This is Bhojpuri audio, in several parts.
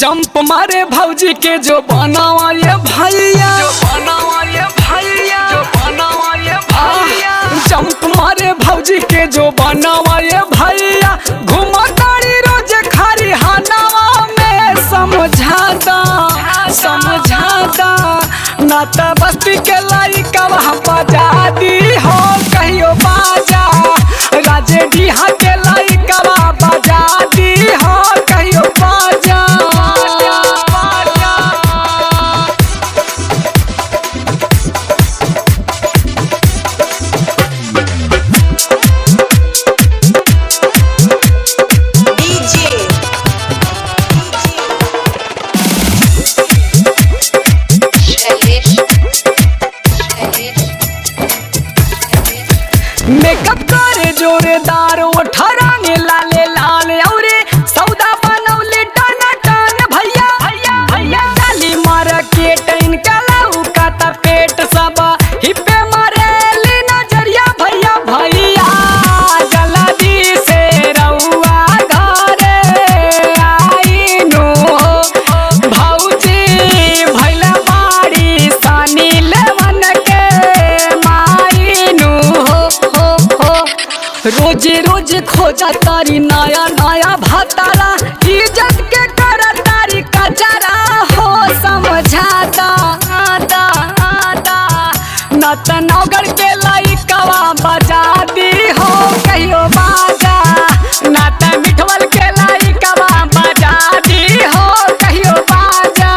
जंप मारे भौजी के जो बनावा ये भैया, जो बनावा ये भैया, जो बनावा ये भैया। जंप मारे भौजी के जो बनावा ये भैया, घुमा तारी रोज खारी हानावा में समझाता समझाता ना त बस्ती के लाइका वहाँ बजा दी हो कहियो बाजा, राजे डीहा के लाइका वहाँ बजा दी हो कहियो बाजा। मेकअप करे जोरदार ओठराने लाले लाल औरे सौदा बनौले टाना टान भैया भैया भैया डाली मार्केट इनका लौका ता पेट सब हिप्पे मारेली नजरिया भैया भैया। जल्दी से रउआ घरे आइनु भौजी भैला बाड़ी सानी लेवन के माइनु रोजे रोज खोजा तारी नया नया भातारा, इज्जत के कर तारी कचरा हो समझाता आता आता न त नौगर के लाइकवा बजा दी हो कहियो बाजा, न त मिठवल के लाइकवा बजा दी हो कहियो बाजा।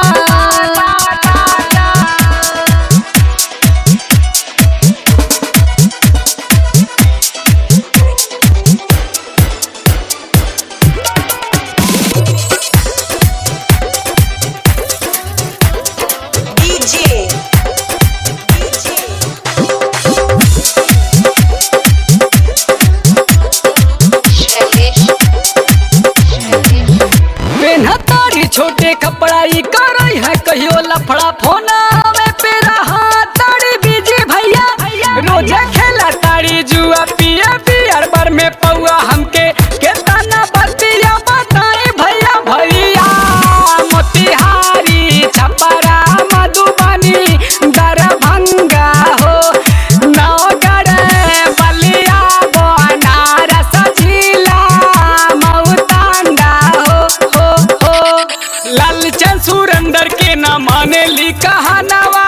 तारी छोटे कपड़ा ही करई है कहियो लफड़ा फोना में पे रहा तारी बीजी भैया, रोजे खेला तारी जुआ पिया बियर बर में पौआ हमके केतना बतिया बताई भैया भैया। मोतिहारी छपरा मधुबनी दरभंगा हो नौगढ़ बलिया बनारस जिला मऊतांडा हो लालचंद सुरेंद्र के न माने ली कहानवा,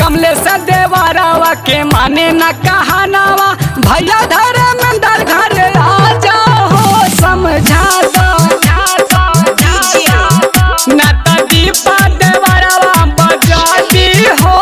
कमलेश देवरवा के माने न कहानवा भैया धर्मेंद्र घर आ जाओ समझाता न त दीपा देवरवा बजा दी हो।